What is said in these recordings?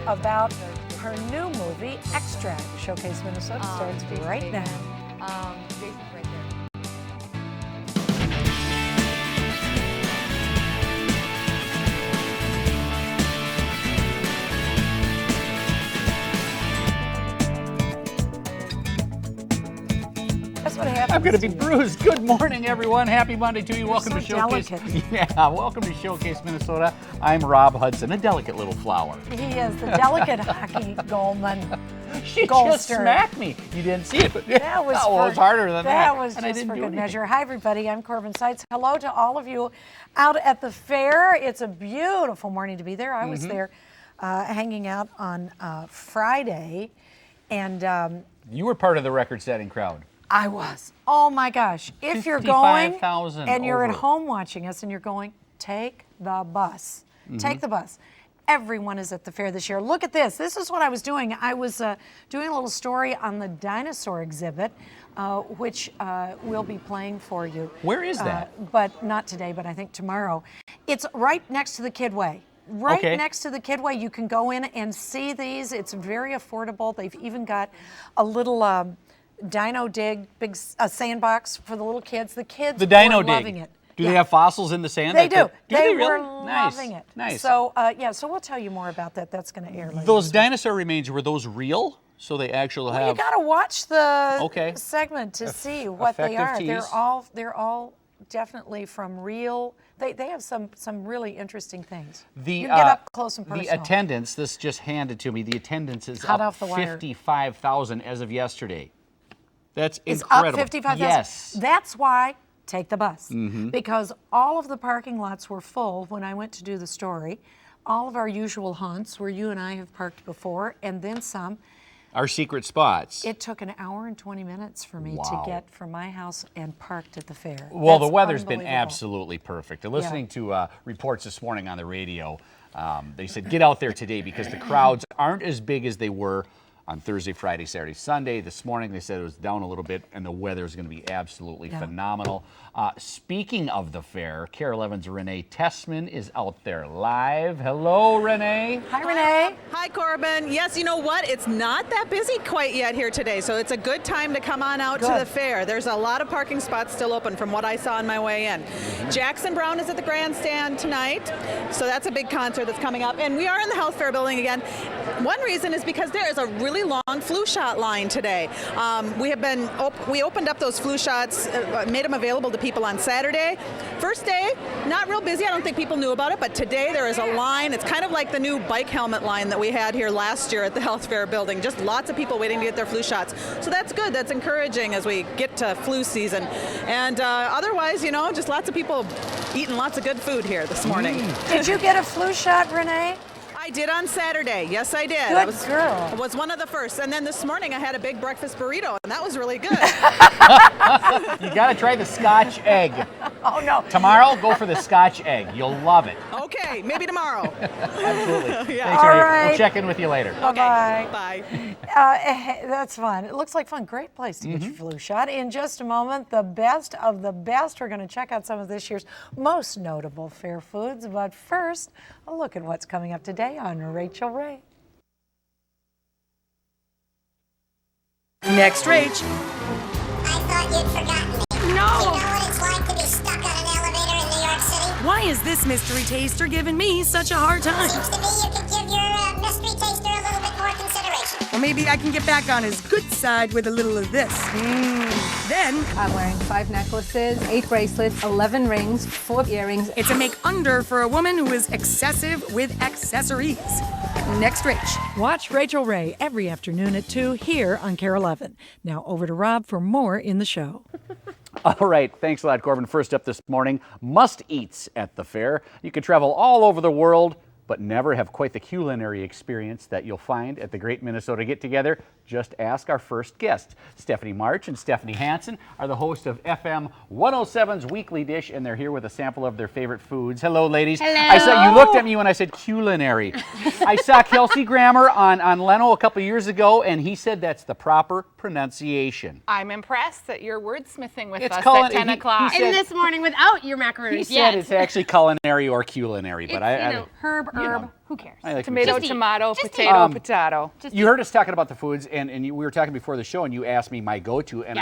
about her new movie, Extract. Showcase Minnesota starts right now. Jason's right there. That's what happens. I'm going to be bruised. Good morning, everyone. Happy Monday to you. Welcome so to Showcase. delicate. Yeah, welcome to Showcase Minnesota. I'm Rob Hudson, a delicate little flower. He is the delicate hockey goalman. She Goldster. just smacked me. You didn't see it. That was it was harder than that. That was and I just didn't for do good anything. measure. Hi, everybody. I'm Corbin Seitz. Hello to all of you out at the fair. It's a beautiful morning to be there. I was there hanging out on Friday, and You were part of the record-setting crowd. I was. Oh my gosh. If you're going 55,000 and you're at over. home watching us and you're going, take the bus. Take the bus. Everyone is at the fair this year. Look at this. This is what I was doing. I was doing a little story on the dinosaur exhibit, which we'll be playing for you. Where is that? But not today, but I think tomorrow. It's right next to the Kidway. Right Okay. next to the Kidway. You can go in and see these. It's very affordable. They've even got a little dino dig, big sandbox for the little kids. The kids The dino were dig. loving it. Do they have fossils in the sand? They do. Do They they really? were Nice. loving it. Nice. So so we'll tell you more about that. That's going to air later. Those dinosaur remains, were those real? So they actually Well, you have... got to watch the Okay. segment to see what they are. effective tease. They're all definitely from real. They have some really interesting things. You can get up close and personal. The attendance, this just handed to me, the attendance is Hot up off the wire. 55,000 as of yesterday. That's It's incredible. up 55,000. Yes. That's why take the bus. Because all of the parking lots were full when I went to do the story. All of our usual haunts where you and I have parked before, and then some. Our secret spots. It took an hour and 20 minutes for me to get from my house and parked at the fair. Well, That's the weather's been unbelievable. absolutely perfect. And listening to reports this morning on the radio, they said get out there today because the crowds aren't as big as they were on Thursday, Friday, Saturday, Sunday. This morning they said it was down a little bit and the weather is going to be absolutely phenomenal. Speaking of the fair, KARE11's Renee Tessman is out there live. Hello, Renee. Hi, Renee. Hi, Corbin. Yes, you know what? It's not that busy quite yet here today, so it's a good time to come on out to the fair. There's a lot of parking spots still open from what I saw on my way in. Jackson Browne is at the grandstand tonight, so that's a big concert that's coming up. And we are in the health fair building again. One reason is because there is a really long flu shot line today. We opened up those flu shots, made them available to people on Saturday. First day, not real busy. I don't think people knew about it, but today there is a line. It's kind of like the new bike helmet line that we had here last year at the health fair building. Just lots of people waiting to get their flu shots. So that's good. That's encouraging as we get to flu season. And otherwise, just lots of people eating lots of good food here this morning. Did you get a flu shot, Renee? I did on Saturday. Yes, I did. Good I was, girl. I was one of the first. And then this morning I had a big breakfast burrito, and that was really good. You got to try the Scotch egg. Oh, no. Tomorrow, go for the Scotch egg. You'll love it. Okay, maybe tomorrow. Absolutely. Yeah. Thanks, All Renee. right. We'll check in with you later. Bye-bye. Bye. That's fun. It looks like fun. Great place to get your flu shot. In just a moment, the best of the best. We're going to check out some of this year's most notable fair foods. But first, a look at what's coming up today on Rachel Ray. Next, Rach. I thought you'd forgotten me. No. Do you know what it's like to be stuck on an elevator in New York City? Why is this mystery taster giving me such a hard time? Seems to me you could give your mystery taster a little bit more consideration. Or maybe I can get back on his good side with a little of this. Then, I'm wearing 5 necklaces, 8 bracelets, 11 rings, 4 earrings. it's a make-under for a woman who is excessive with accessories. Next, Rach. Watch Rachel Ray every afternoon at 2 here on KARE11. Now over to Rob for more in the show. All right, thanks a lot, Corbin. First up this morning, must-eats at the fair. You can travel all over the world, but never have quite the culinary experience that you'll find at the Great Minnesota Get-Together. Just ask our first guests. Stephanie March and Stephanie Hansen are the hosts of FM 107's Weekly Dish, and they're here with a sample of their favorite foods. Hello, ladies. Hello. I saw you looked at me when I said culinary. I saw Kelsey Grammer on Leno a couple years ago, and he said that's the proper pronunciation. I'm impressed that you're wordsmithing with It's us calling- at 10 he o'clock. said- And this morning without your macaroni. He said it's actually culinary or culinary, but It's, I Herb herb. Who cares? I like Tomato, food. tomato, potato, potato. You heard us talking about the foods, and we were talking before the show, and you asked me my go-to, and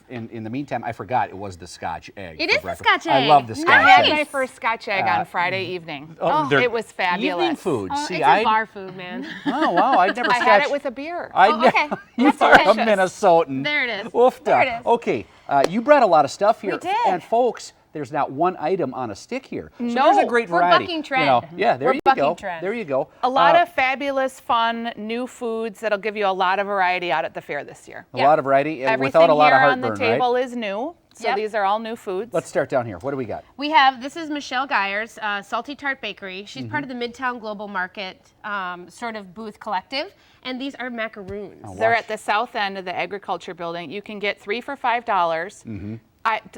in the meantime, I forgot it was the Scotch egg. It for is the breakfast. Scotch I egg. love the Scotch I had egg. my first Scotch egg on Friday evening. They're It was fabulous. Evening food. Oh, See, it's a bar food, man. Oh wow, I'd never. I had it with a beer. okay. You That's are a delicious. Minnesotan. There it is. Oofta. There it is. Okay, you brought a lot of stuff here, We did. and folks, there's not one item on a stick here. So No, there's a great we're variety. bucking trend. You know, yeah, there We're you bucking go. trend. There you go. A lot of fabulous, fun, new foods that'll give you a lot of variety out at the fair this year. a lot of variety Everything without a lot here of on the heartburn, table right? is new, so Yep. these are all new foods. Let's start down here. What do we got? We have, this is Michelle Geyer's Salty Tart Bakery. She's Mm-hmm. part of the Midtown Global Market sort of booth collective, and these are macaroons. They're at the south end of the agriculture building. You can get 3 for $5.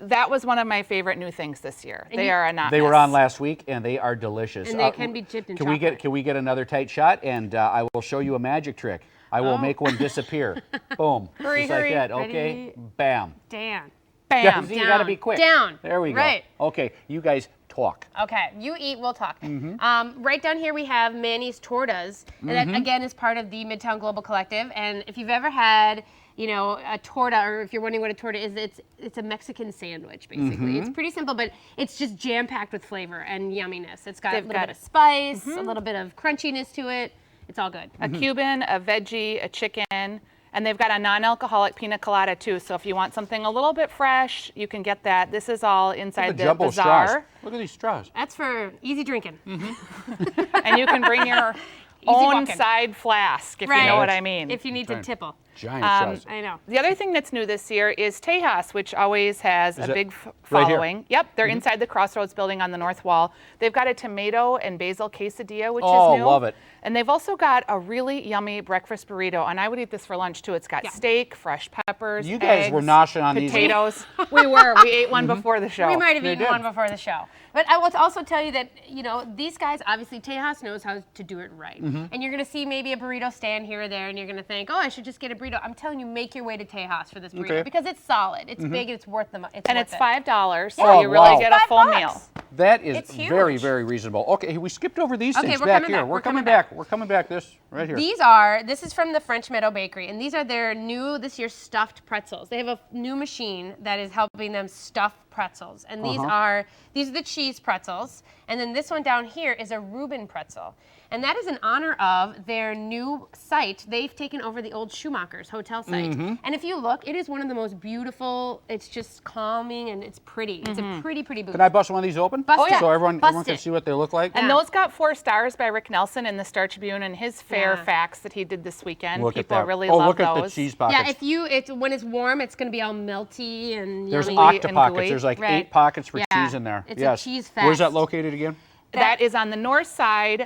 That was one of my favorite new things this year. They are a not They were miss. on last week, and they are delicious. And they can be dipped in Can we get another tight shot? And I will show you a magic trick. I will make one disappear. Boom. Hurry, Just hurry. like that. Okay. Ready? Bam. Dan. Bam. See, you got to be quick. Down. There we go. Right. Okay. You guys talk. Okay, you eat, we'll talk. Right down here we have Manny's Tortas, and that again is part of the Midtown Global Collective. And if you've ever had, you know, a torta, or if you're wondering what a torta is, it's a Mexican sandwich basically. It's pretty simple, but it's just jam packed with flavor and yumminess. It's got a little bit of spice, a little bit of crunchiness to it. It's all good. A Cuban, a veggie, a chicken, and they've got a non-alcoholic pina colada too. So if you want something a little bit fresh, you can get that. This is all inside the jumbo bazaar, straws. Look at these straws. That's for easy drinking. and you can bring your own walking. side flask if you Right. know what I mean. If you need to tipple. Giant straws. I know. The other thing that's new this year is Tejas, which always has a it big right here? following. Yep, they're inside the Crossroads building on the north wall. They've got a tomato and basil quesadilla, which Oh, is new. love it. And they've also got a really yummy breakfast burrito, and I would eat this for lunch too. It's got steak, fresh peppers, You guys were eggs, noshing on these. potatoes. We were. We ate one before the show. We might have They eaten did. one before the show. But I will also tell you that, you know, these guys, obviously, Tejas knows how to do it right. And you're going to see maybe a burrito stand here or there, and you're going to think, oh, I should just get a burrito. I'm telling you, make your way to Tejas for this burrito Okay. because it's solid. It's big, and it's worth the money. And it's $5, so Oh, you really wow. get a full $5. meal. That is It's very, huge. very reasonable. Okay, we skipped over these Okay, things we're back coming here. back. We're coming back. We're coming back. This right here. This is from the French Meadow Bakery, and these are their new, this year, stuffed pretzels. They have a new machine that is helping them stuff pretzels. And these are the cheese pretzels. And then this one down here is a Reuben pretzel. And that is in honor of their new site. They've taken over the old Schumacher's hotel site. And if you look, it is one of the most beautiful, it's just calming and it's pretty. It's a pretty, pretty booth. Can I bust one of these open? Bust it. So everyone Bust can it. see what they look like? And those got 4 stars by Rick Nelson in the Star Tribune and his fair Yeah. facts that he did this weekend. Look People at that. really oh, love look those. at the cheese pockets. Yeah, when it's warm, it's going to be all melty and There's yummy. octopockets. gooey. There's like Right. 8 pockets for Yeah. cheese in there. It's a yes. cheese Where's that fest. located again? That is on the north side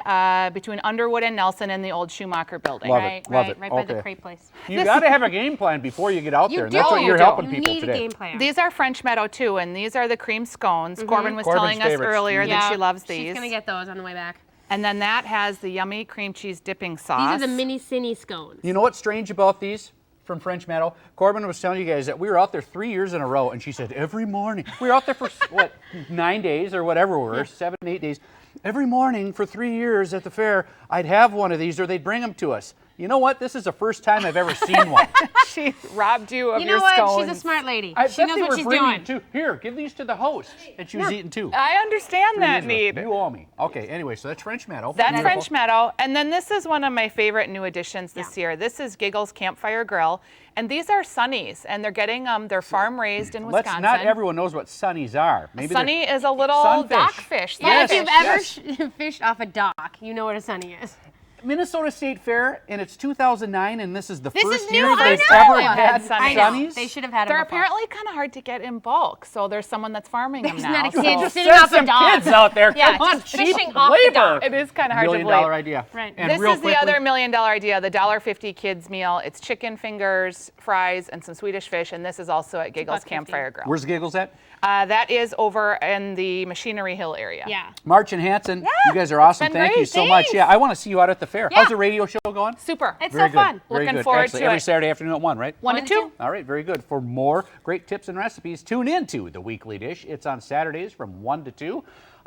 between Underwood and Nelson and the old Schumacher building. Love it. Right, Love right, it. right by the Okay. crepe place. You got to have a game plan before you get out You there. And do. that's what You you're do. helping You people need today. a game plan. These are French Meadow too, and these are the cream scones. Corbin was Corbin's telling us favorites. earlier that Yeah, she loves She's these. going to get those on the way back. And then that has the yummy cream cheese dipping sauce. These are the mini cine scones. You know what's strange about these from French Meadow? Corbin was telling you guys that we were out there 3 years in a row, and she said every morning. We were out there for, what, 9 days or whatever we were, 7, 8 days. Every morning for 3 years at the fair, I'd have one of these or they'd bring them to us. You know what? This is the first time I've ever seen one. She robbed you of You your know what? scones. She's a smart lady. I She bet knows they what were she's bringing doing. two. Here, give these to the host. And she was eating 2. I understand that need. You owe me. Okay, anyway, so that's French Meadow. That's Beautiful. French Meadow. And then this is one of my favorite new additions this year. This is Giggles Campfire Grill. And these are Sunnies, and they're getting they're farm raised in Wisconsin. Not everyone knows what sunnies are. Maybe they're Sunny is a little sunfish. dockfish. Yes, If you've yes. ever fished off a dock, you know what a sunny is. Minnesota State Fair, and it's 2009, and this is the This first is new. year I they've know. ever They've had had I know. sunnies. They should have had They're them before. apparently kind of hard to get in bulk, so there's someone that's farming them There's now. not a so kid Just sitting send off a some dock. kids out there. Yeah, Come on, just cheap fishing off the labor. dock. It is kind of hard $1 to million believe. idea. Right. And This real is the quickly, other $1 million idea, the $1.50 kids meal. It's chicken fingers, fries, and some Swedish fish, and this is also at Giggles $1.50. Campfire Grill. Where's Giggles at? That is over in the Machinery Hill area. Yeah. March and Hanson, you guys are awesome. been Thank great. you so much. Thanks. Yeah, I want to see you out at the fair. Yeah. How's the radio show going? Super. It's Very so good. fun. Very Looking good. forward Excellent. to Every it. Saturday afternoon at 1, right? 1 to 2. All right, very good. For more great tips and recipes, tune in to The Weekly Dish. It's on Saturdays from 1 to 2.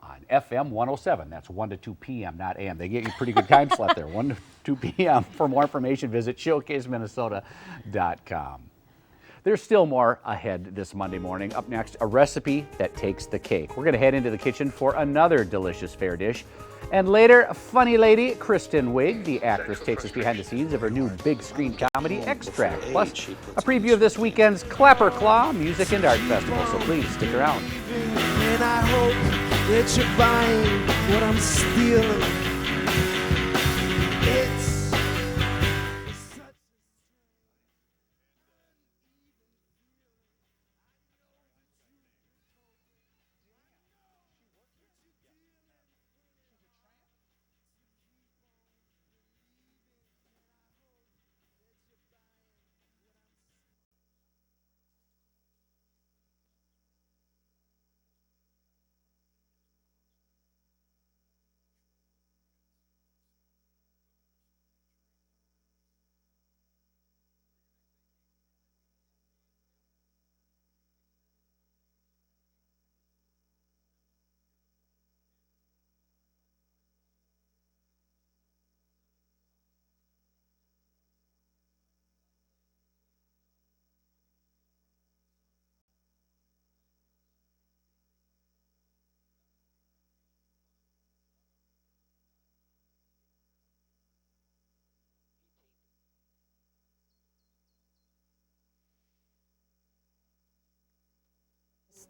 on FM 107. That's 1 to 2 p.m., not a.m. They get you a pretty good time slot there, 1 to 2 p.m. For more information, visit showcaseminnesota.com. There's still more ahead this Monday morning. Up next, a recipe that takes the cake. We're going to head into the kitchen for another delicious fair dish. And later, funny lady Kristen Wiig, the actress, takes us behind the scenes of her new big screen comedy, Extract. Plus, a preview of this weekend's Clapper Claw Music and Art Festival. So please stick around. And I hope that you're buying what I'm stealing. It's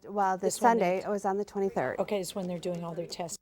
Well, this This one Sunday, is- it was on the 23rd. Okay, it's when they're doing all their tests.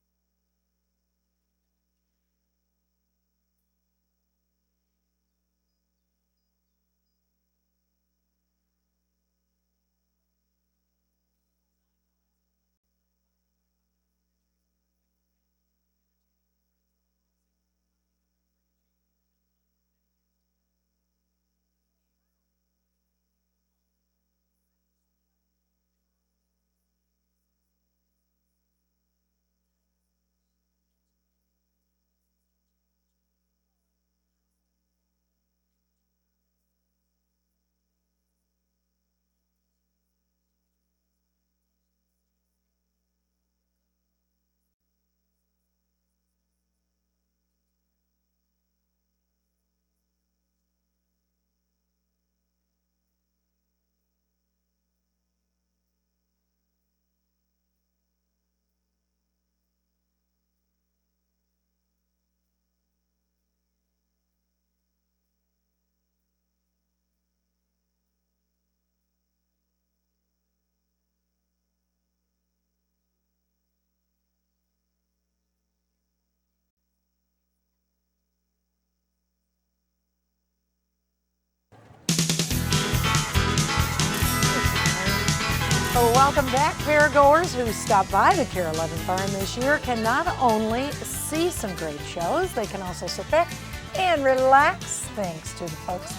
Oh, welcome back, fairgoers who stopped by the KARE11 Barn this year can not only see some great shows, they can also sit back and relax thanks to the folks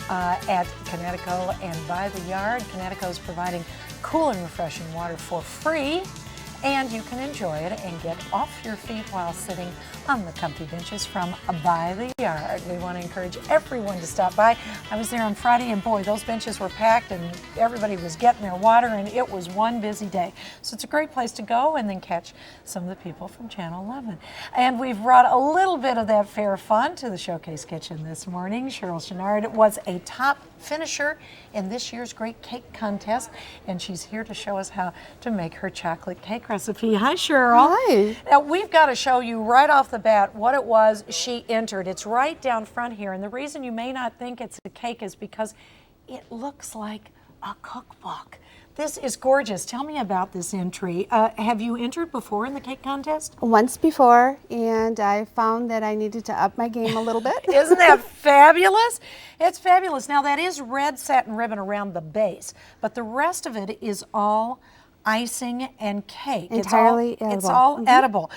at Connecticut and By the Yard. Connecticut is providing cool and refreshing water for free, and you can enjoy it and get off your feet while sitting on the comfy benches from By the Yard. We want to encourage everyone to stop by. I was there on Friday, and boy, those benches were packed and everybody was getting their water, and it was one busy day. So it's a great place to go and then catch some of the people from Channel 11. And we've brought a little bit of that fair fun to the Showcase Kitchen this morning. Cheryl Chenard was a top finisher in this year's Great Cake Contest, and she's here to show us how to make her chocolate cake recipe. Hi, Cheryl. Hi. Now, we've got to show you right off the bat what it was she entered. It's right down front here, and the reason you may not think it's a cake is because it looks like a cookbook. This is gorgeous. Tell me about this entry. Have you entered before in the cake contest? Once before, and I found that I needed to up my game a little bit. Isn't that fabulous? It's fabulous. Now, that is red satin ribbon around the base, but the rest of it is all icing and cake. Entirely edible. It's all edible.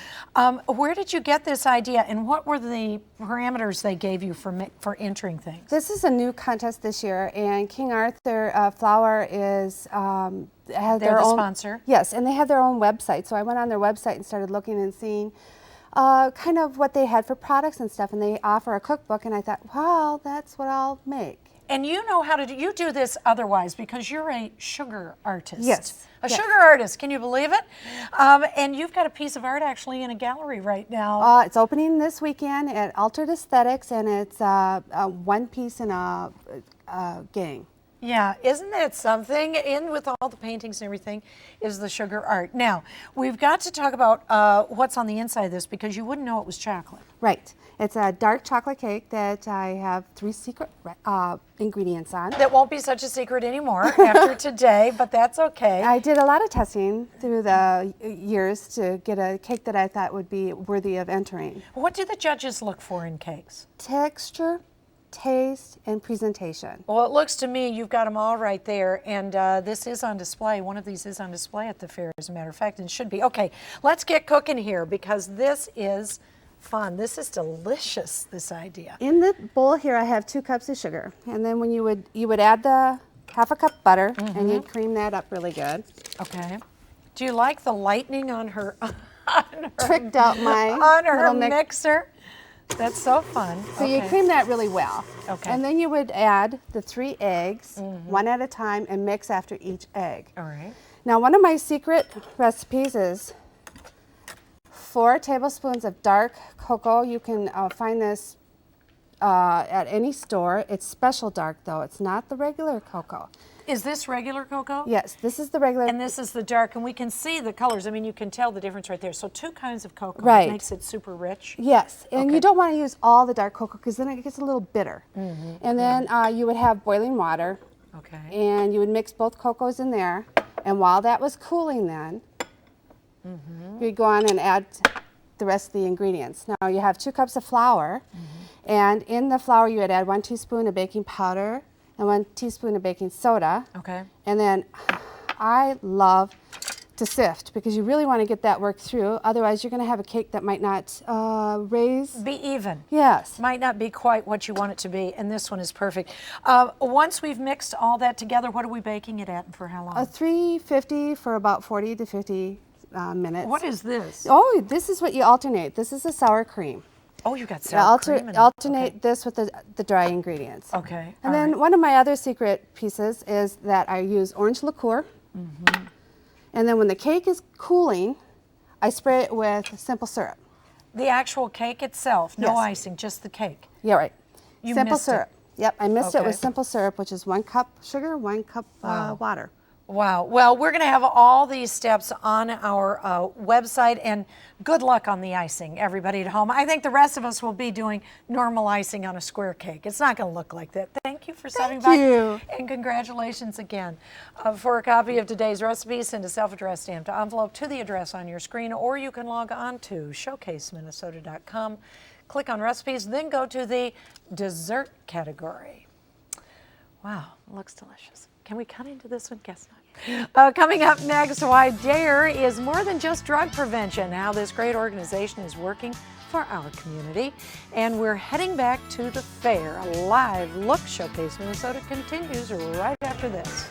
Where did you get this idea, and what were the parameters they gave you for entering things? This is a new contest this year, and King Arthur Flour is have They're their the own sponsor. Yes, and they have their own website. So I went on their website and started looking and seeing kind of what they had for products and stuff, and they offer a cookbook, and I thought, well, that's what I'll make. And you know how to do, you do this otherwise because you're a sugar artist. Yes. A sugar artist, can you believe it? And you've got a piece of art actually in a gallery right now. It's opening this weekend at Altered Aesthetics, and it's one piece in a gang. Yeah, isn't that something? In with all the paintings and everything is the sugar art. Now, we've got to talk about what's on the inside of this because you wouldn't know it was chocolate. Right. It's a dark chocolate cake that I have 3 secret ingredients on. That won't be such a secret anymore after today, but that's okay. I did a lot of testing through the years to get a cake that I thought would be worthy of entering. What do the judges look for in cakes? Texture, taste, and presentation. Well, it looks to me you've got them all right there, and this is on display. One of these is on display at the fair, as a matter of fact, and should be. Okay, let's get cooking here because this is fun. This is delicious, this idea. In the bowl here, I have 2 cups of sugar, and then when you would add the half a cup butter, and you'd cream that up really good. Okay. Do you like the lightning on her? Tricked out my on her little mixer. That's so fun. So you cream that really well. Okay. And then you would add the 3 eggs, one at a time, and mix after each egg. All right. Now, one of my secret recipes is 4 tablespoons of dark cocoa. You can find this at any store. It's special dark, though. It's not the regular cocoa. Is this regular cocoa? Yes, this is the regular. And this is the dark, and we can see the colors. I mean, you can tell the difference right there. So 2 kinds of cocoa. Right. It makes it super rich. Yes, and Okay. you don't want to use all the dark cocoa because then it gets a little bitter. And then you would have boiling water. Okay. And you would mix both cocos in there. And while that was cooling then, you'd go on and add the rest of the ingredients. Now you have 2 cups of flour. And in the flour you would add 1 teaspoon of baking powder and 1 teaspoon of baking soda. Okay. And then I love to sift because you really want to get that worked through. Otherwise you're going to have a cake that might not raise. Be even. Yes. Might not be quite what you want it to be, and this one is perfect. Once we've mixed all that together, what are we baking it at and for how long? 350 for about 40 to 50 minutes. What is this? Oh, this is what you alternate. This is the sour cream. Oh, you got You sour cream in it. alternate this with the dry ingredients. Okay. And then one of my other secret pieces is that I use orange liqueur. And then when the cake is cooling, I spray it with simple syrup. The actual cake itself, no Yes. icing, just the cake. Yeah, right. You simple missed it. syrup. Yep, I mixed it Okay. with simple syrup, which is 1 cup sugar, 1 cup water. Wow. Well, we're going to have all these steps on our website, and good luck on the icing, everybody at home. I think the rest of us will be doing normal icing on a square cake. It's not going to look like that. Thank you for stopping by. you. And congratulations again. For a copy of today's recipe, send a self-addressed stamped envelope to the address on your screen, or you can log on to showcaseminnesota.com, click on recipes, then go to the dessert category. Wow, looks delicious. Can we cut into this one? Guess not. Coming up next, why DARE is more than just drug prevention, how this great organization is working for our community. And we're heading back to the fair. A live look Showcase Minnesota continues right after this.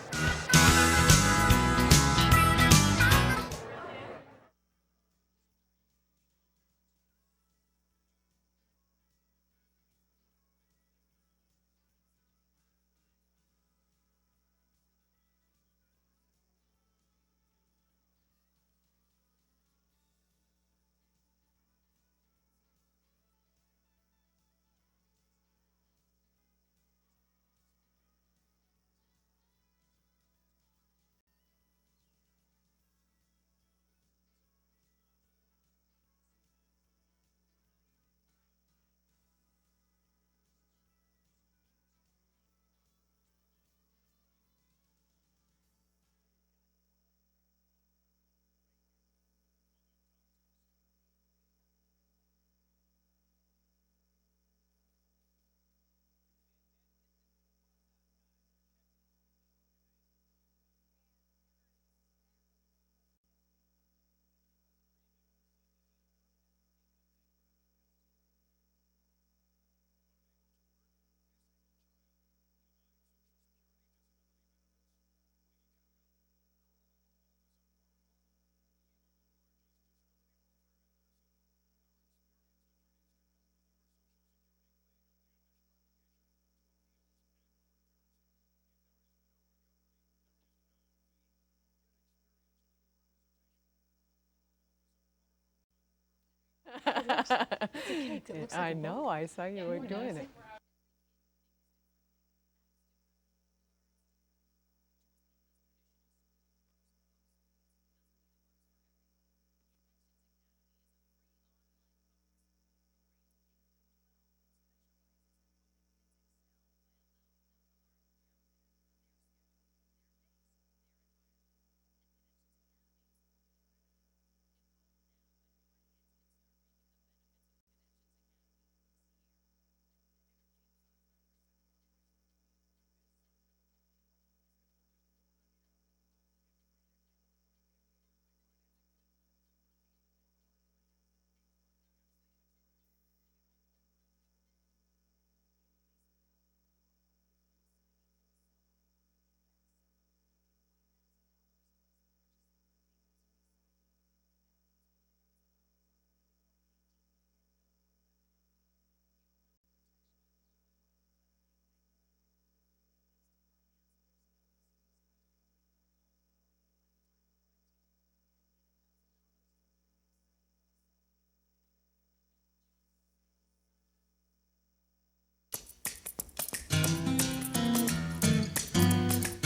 I know, I saw you were doing it.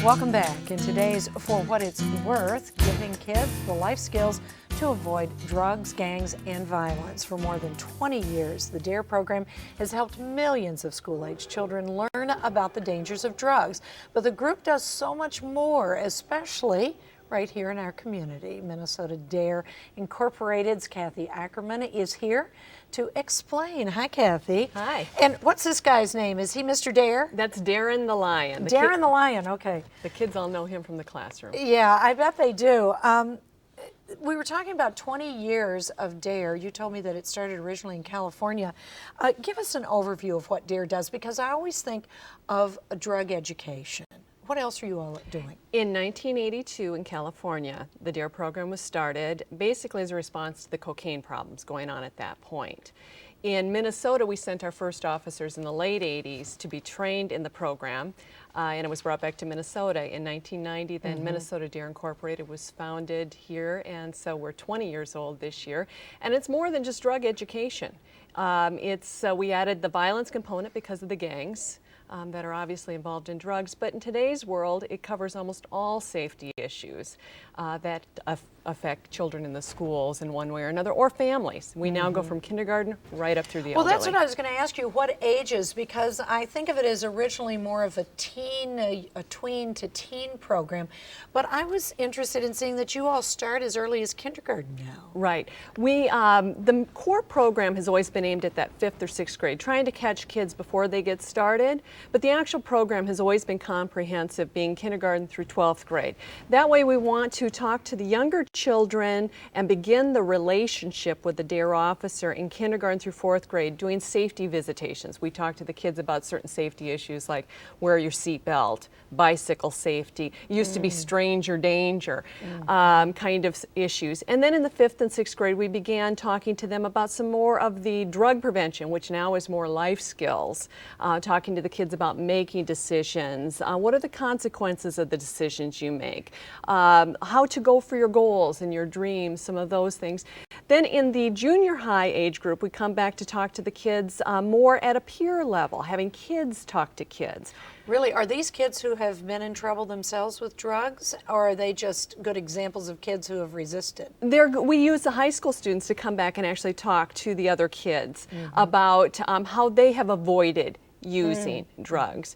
Welcome back. In today's For What It's Worth, giving kids the life skills to avoid drugs, gangs, and violence. For more than 20 years, the DARE program has helped millions of school-age children learn about the dangers of drugs. But the group does so much more, especially right here in our community. Minnesota DARE Incorporated's Kathy Ackerman is here to explain. Hi, Kathy. Hi. And what's this guy's name? Is he Mr. Dare? That's Darren the Lion. Darren the Lion, okay. The kids all know him from the classroom. Yeah, I bet they do. We were talking about 20 years of DARE. You told me that it started originally in California. Give us an overview of what DARE does, because I always think of drug education. What else are you all doing? In 1982 in California, the DARE program was started basically as a response to the cocaine problems going on at that point. In Minnesota, we sent our first officers in the late 80s to be trained in the program, and it was brought back to Minnesota in 1990. Then Minnesota DARE Incorporated was founded here, and so we're 20 years old this year. And it's more than just drug education. We added the violence component because of the gangs that are obviously involved in drugs, but in today's world, it covers almost all safety issues that affect children in the schools in one way or another, or families. We now go from kindergarten right up through the elderly. Well, that's what I was going to ask you. What ages? Because I think of it as originally more of a tween to teen program, but I was interested in seeing that you all start as early as kindergarten now. Right. The core program has always been aimed at that 5th or 6th grade, trying to catch kids before they get started, but the actual program has always been comprehensive, being kindergarten through 12th grade. That way we want to talk to the younger children and begin the relationship with the DARE officer in kindergarten through 4th grade, doing safety visitations. We talk to the kids about certain safety issues like wear your seatbelt, bicycle safety, used to be stranger danger kind of issues. And then in the 5th and 6th grade, we began talking to them about some more of the drug prevention, which now is more life skills, talking to the kids about making decisions, what are the consequences of the decisions you make, how to go for your goals and your dreams, some of those things. Then in the junior high age group, we come back to talk to the kids more at a peer level, having kids talk to kids. Really, are these kids who have been in trouble themselves with drugs, or are they just good examples of kids who have resisted? We use the high school students to come back and actually talk to the other kids about how they have avoided using drugs.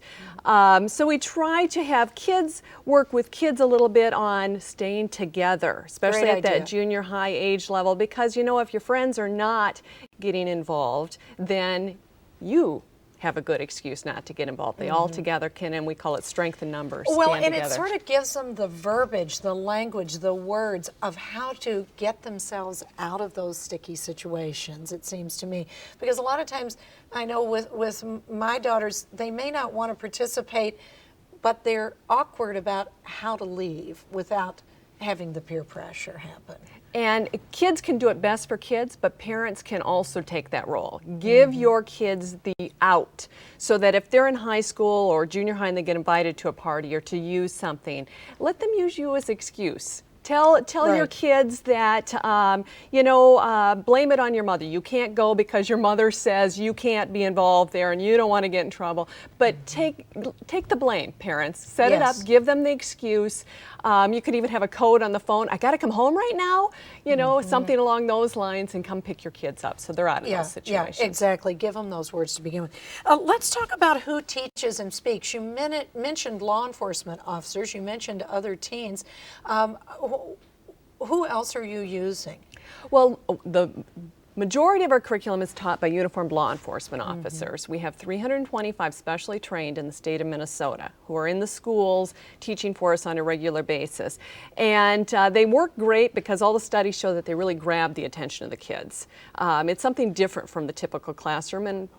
So we try to have kids work with kids a little bit on staying together, especially at that junior high age level, because you know, if your friends are not getting involved, then you have a good excuse not to get involved. They all together can, and we call it strength in numbers. Well, and it sort of gives them the verbiage, the language, the words of how to get themselves out of those sticky situations, it seems to me. Because a lot of times, I know with my daughters, they may not want to participate, but they're awkward about how to leave without having the peer pressure happen. And kids can do it best for kids, but parents can also take that role. Give your kids the out, so that if they're in high school or junior high and they get invited to a party or to use something, let them use you as excuse Tell your Right. kids that, blame it on your mother. You can't go because your mother says you can't be involved there and you don't want to get in trouble. But take the blame, parents. Set it Yes. up, give them the excuse. You could even have a code on the phone. I got to come home right now, something along those lines, and come pick your kids up so they're out of those situations. Yeah, exactly. Give them those words to begin with. Let's talk about who teaches and speaks. You mentioned law enforcement officers. You mentioned other teens. Who else are you using? Well, the majority of our curriculum is taught by uniformed law enforcement officers. We have 325 specially trained in the state of Minnesota who are in the schools teaching for us on a regular basis. And they work great because all the studies show that they really grab the attention of the kids. It's something different from the typical classroom, and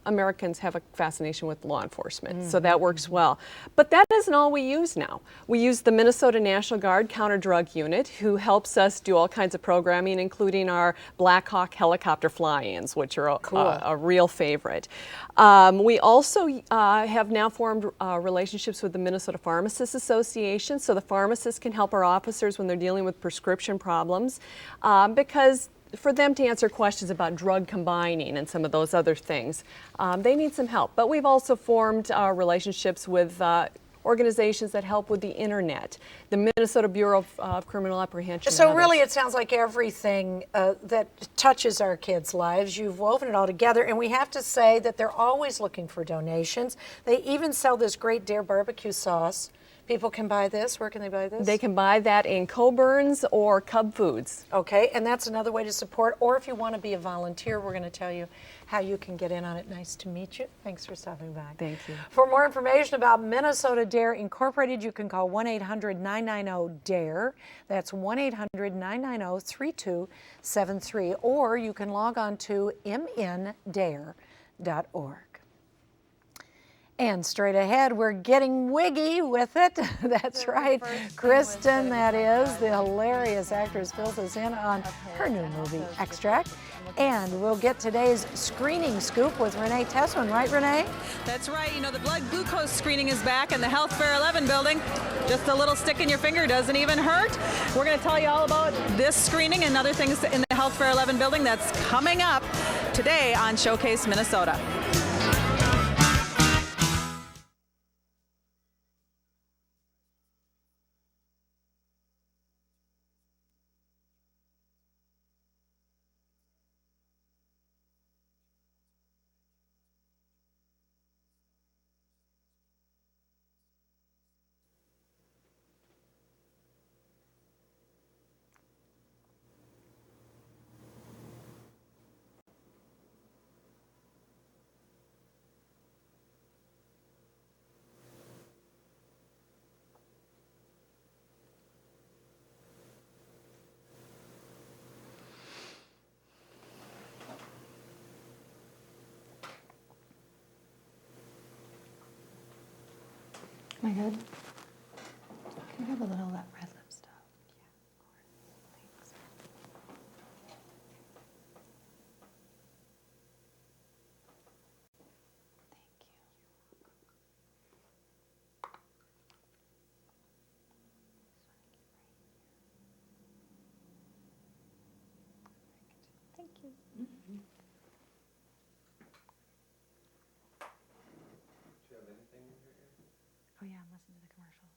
Americans have a fascination with law enforcement, so that works well. But that isn't all we use now. We use the Minnesota National Guard Counter-Drug Unit, who helps us do all kinds of programming, including our Black Hawk helicopter fly-ins, which are a real favorite. We also have now formed relationships with the Minnesota Pharmacists Association, so the pharmacists can help our officers when they're dealing with prescription problems, because for them to answer questions about drug combining and some of those other things, they need some help. But we've also formed relationships with organizations that help with the internet, the Minnesota Bureau of Criminal Apprehension. So really it sounds like everything that touches our kids' lives, you've woven it all together, and we have to say that they're always looking for donations. They even sell this great Dare barbecue sauce. People can buy this. Where can they buy this? They can buy that in Coburn's or Cub Foods. Okay, and that's another way to support. Or if you want to be a volunteer, we're going to tell you how you can get in on it. Nice to meet you. Thanks for stopping by. Thank you. For more information about Minnesota Dare Incorporated, you can call 1-800-990-DARE. That's 1-800-990-3273. Or you can log on to mndare.org. And straight ahead, we're getting wiggy with it. That's right. Kristen, that is, the hilarious actress, fills us in on her new movie, Extract. And we'll get today's screening scoop with Renee Tessman. Right, Renee? That's right. The blood glucose screening is back in the Health KARE11 building. Just a little stick in your finger doesn't even hurt. We're going to tell you all about this screening and other things in the Health KARE11 building that's coming up today on Showcase Minnesota. Am I good? Can I have a little of that red lip stuff? Thanks. Thank you. Mm-hmm. Oh yeah, I'm listening to the commercials.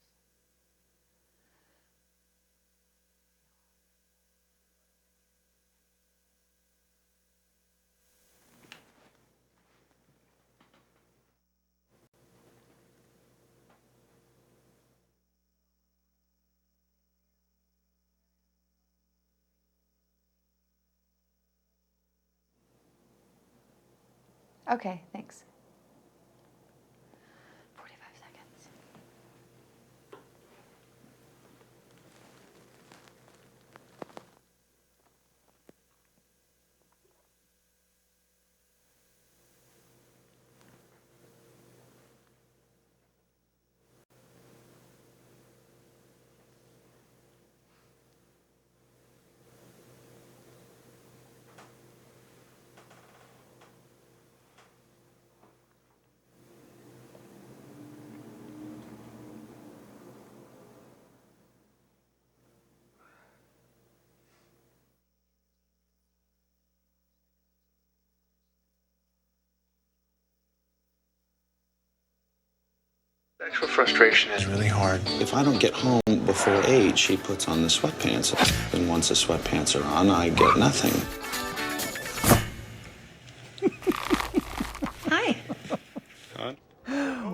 Okay, thanks. 45 seconds. All Sexual frustration is really hard. If I don't get home before 8, she puts on the sweatpants. And once the sweatpants are on, I get nothing. Hi.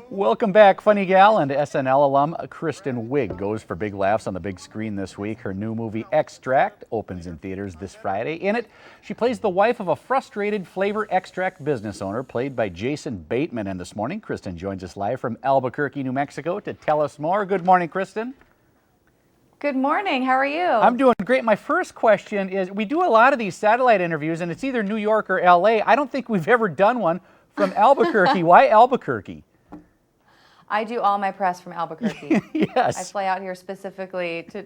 Welcome back, funny gal and SNL alum Kristen Wiig goes for big laughs on the big screen this week. Her new movie Extract opens in theaters this Friday. In it, she plays the wife of a frustrated flavor extract business owner played by Jason Bateman. And this morning, Kristen joins us live from Albuquerque, New Mexico to tell us more. Good morning, Kristen. Good morning. How are you? I'm doing great. My first question is, we do a lot of these satellite interviews and it's either New York or LA. I don't think we've ever done one from Albuquerque. Why Albuquerque? I do all my press from Albuquerque. Yes. I fly out here specifically to.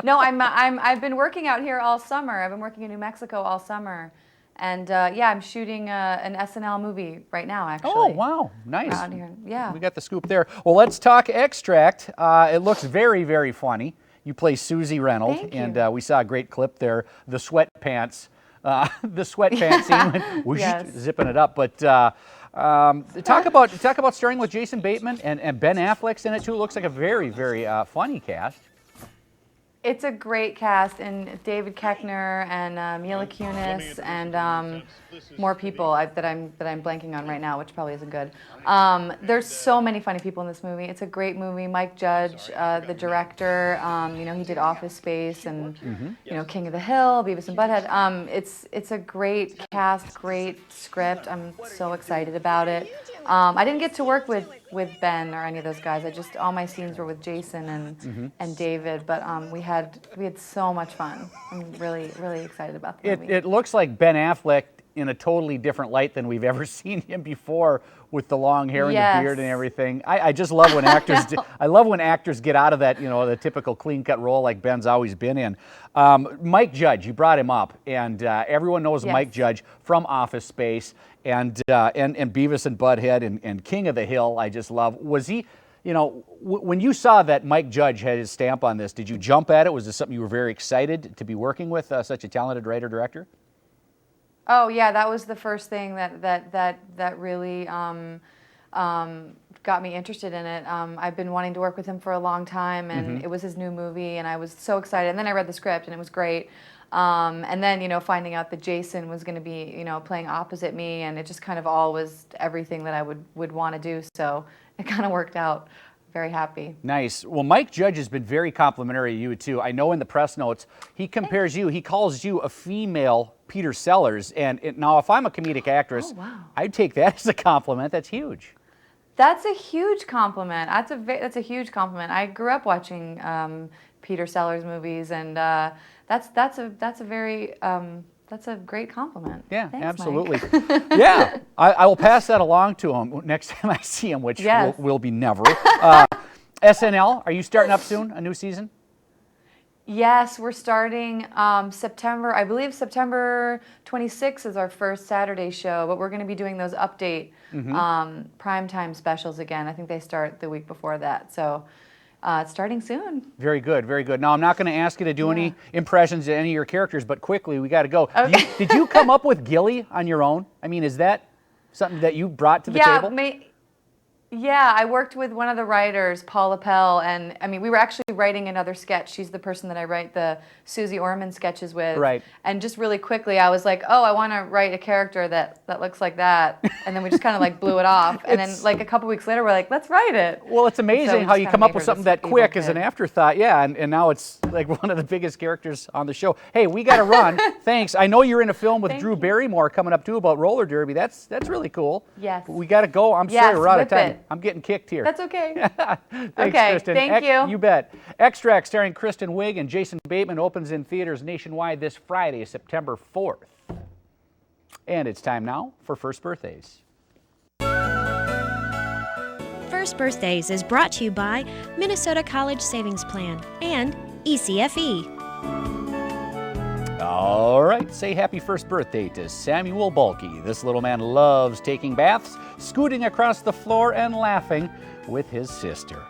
No, I've been working out here all summer. I've been working in New Mexico all summer, and yeah, I'm shooting an SNL movie right now. Actually. Oh wow, nice. Out here. Yeah. We got the scoop there. Well, let's talk Extract. It looks very, very funny. You play Susie Reynolds, Thank you. and we saw a great clip there. The sweatpants, the sweatpants scene, whoosh, Yes. zipping it up, but. Talk about starring with Jason Bateman and Ben Affleck's in it too. It looks like a very, very funny cast. It's a great cast, and David Koechner and Mila Kunis and more people that I'm blanking on right now, which probably isn't good. There's so many funny people in this movie. It's a great movie. Mike Judge, the director, you know, he did Office Space and you know, King of the Hill, Beavis and Butthead. It's a great cast, great script. I'm so excited about it. I didn't get to work with Ben or any of those guys. All my scenes were with Jason and David, but we had so much fun. I'm really, really excited about the movie. It looks like Ben Affleck in a totally different light than we've ever seen him before, with the long hair and the beard and everything. I just love when actors I love when actors get out of that, you know, the typical clean-cut role like Ben's always been in. Mike Judge, you brought him up, and everyone knows Mike Judge from Office Space and Beavis and Butthead and King of the Hill. I just love. Was he, you know, when you saw that Mike Judge had his stamp on this, did you jump at it? Was this something you were very excited to be working with such a talented writer-director? Oh yeah, that was the first thing that really got me interested in it. I've been wanting to work with him for a long time, and it was his new movie, and I was so excited. And then I read the script, and it was great. And then, you know, finding out that Jason was going to be, you know, playing opposite me, and it just kind of all was everything that I would want to do. So it kind of worked out. Very happy. Nice. Well, Mike Judge has been very complimentary of you too. I know in the press notes he compares you, he calls you a female Peter Sellers. And now if I'm a comedic actress, I'd take that as a compliment. That's huge. That's a huge compliment. That's a huge compliment. I grew up watching Peter Sellers movies, and that's a great compliment. Yeah, thanks, absolutely. Yeah, I will pass that along to him next time I see him, which will be never. SNL, are you starting up soon, a new season? Yes, we're starting September. I believe September 26th is our first Saturday show, but we're going to be doing those update primetime specials again. I think they start the week before that, so it's starting soon. Very good, very good. Now, I'm not going to ask you to do any impressions of any of your characters, but quickly, we got to go. Okay. Did you come up with Gilly on your own? I mean, is that something that you brought to the table? Yeah, I worked with one of the writers, Paul Appel, and I mean, we were actually writing another sketch. She's the person that I write the Susie Orman sketches with. Right. And just really quickly, I was like, oh, I want to write a character that looks like that. And then we just kind of like blew it off. And then like a couple weeks later, we're like, let's write it. Well, it's amazing how you come up with something that quick as an afterthought. Yeah, and now it's like one of the biggest characters on the show. Hey, we got to run. Thanks. I know you're in a film with Drew Barrymore coming up too about roller derby. That's really cool. Yes. But we got to go. I'm sorry, we're out of time. I'm getting kicked here. That's okay. Thanks, okay, Kristen. Thank you. You bet. Extract starring Kristen Wiig and Jason Bateman opens in theaters nationwide this Friday, September 4th. And it's time now for First Birthdays. First Birthdays is brought to you by Minnesota College Savings Plan and ECFE. All right, say happy first birthday to Samuel Bulkey. This little man loves taking baths, scooting across the floor, and laughing with his sister.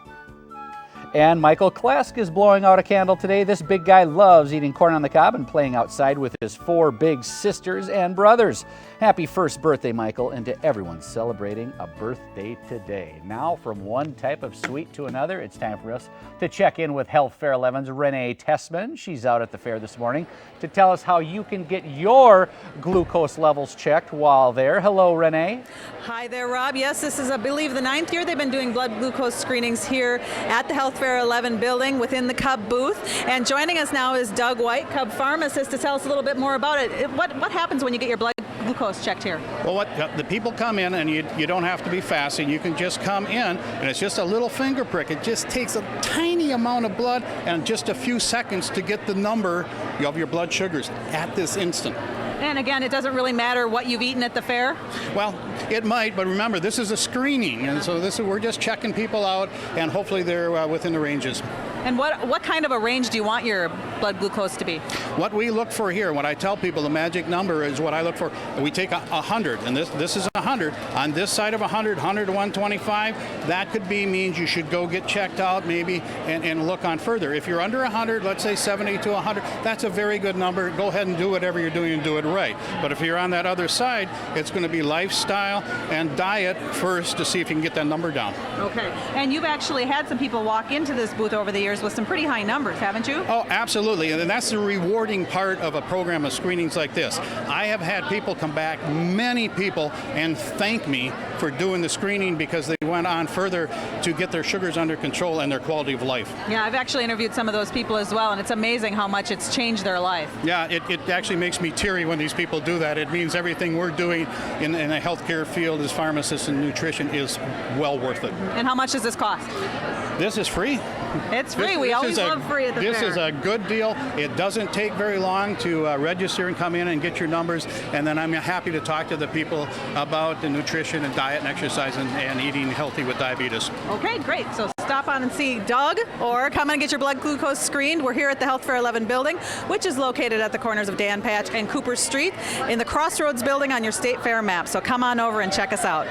And Michael Klesk is blowing out a candle today. This big guy loves eating corn on the cob and playing outside with his 4 big sisters and brothers. Happy first birthday, Michael, and to everyone celebrating a birthday today. Now, from one type of sweet to another, it's time for us to check in with Health Fair 11's Renee Tessman. She's out at the fair this morning to tell us how you can get your glucose levels checked while there. Hello, Renee. Hi there, Rob. Yes, this is, I believe, the 9th year they've been doing blood glucose screenings here at the Health Fair 11 building within the Cub booth. And joining us now is Doug White, Cub pharmacist, to tell us a little bit more about it. What happens when you get your blood glucose checked here? Well, the people come in, and you don't have to be fasting. You can just come in, and it's just a little finger prick. It just takes a tiny amount of blood and just a few seconds to get the number of your blood sugars at this instant. And again, it doesn't really matter what you've eaten at the fair? Well, it might, but remember, this is a screening, and so we're just checking people out, and hopefully they're within the ranges. And what kind of a range do you want your blood glucose to be? What we look for here, what I tell people, the magic number is what I look for. We take 100, and this is 100. On this side of 100 to 125, that could be means you should go get checked out maybe and look on further. If you're under 100, let's say 70 to 100, that's a very good number. Go ahead and do whatever you're doing and do it right. But if you're on that other side, it's going to be lifestyle and diet first to see if you can get that number down. Okay. And you've actually had some people walk into this booth over the years with some pretty high numbers, haven't you? Oh, absolutely. And that's the rewarding part of a program of screenings like this. I have had people come back, many people, and thank me for doing the screening because they went on further to get their sugars under control and their quality of life. Yeah, I've actually interviewed some of those people as well, and it's amazing how much it's changed their life. Yeah, it actually makes me teary when these people do that. It means everything we're doing in the healthcare field as pharmacists and nutrition is well worth it. And how much does this cost? This is free. It's free. We always love free at the fair. This is a good deal. It doesn't take very long to register and come in and get your numbers, and then I'm happy to talk to the people about the nutrition and diet and exercise and eating healthy with diabetes. Okay, great. So stop on and see Doug, or come and get your blood glucose screened. We're here at the Health Fair 11 building, which is located at the corners of Dan Patch and Cooper Street in the Crossroads building on your State Fair map. So come on over and check us out.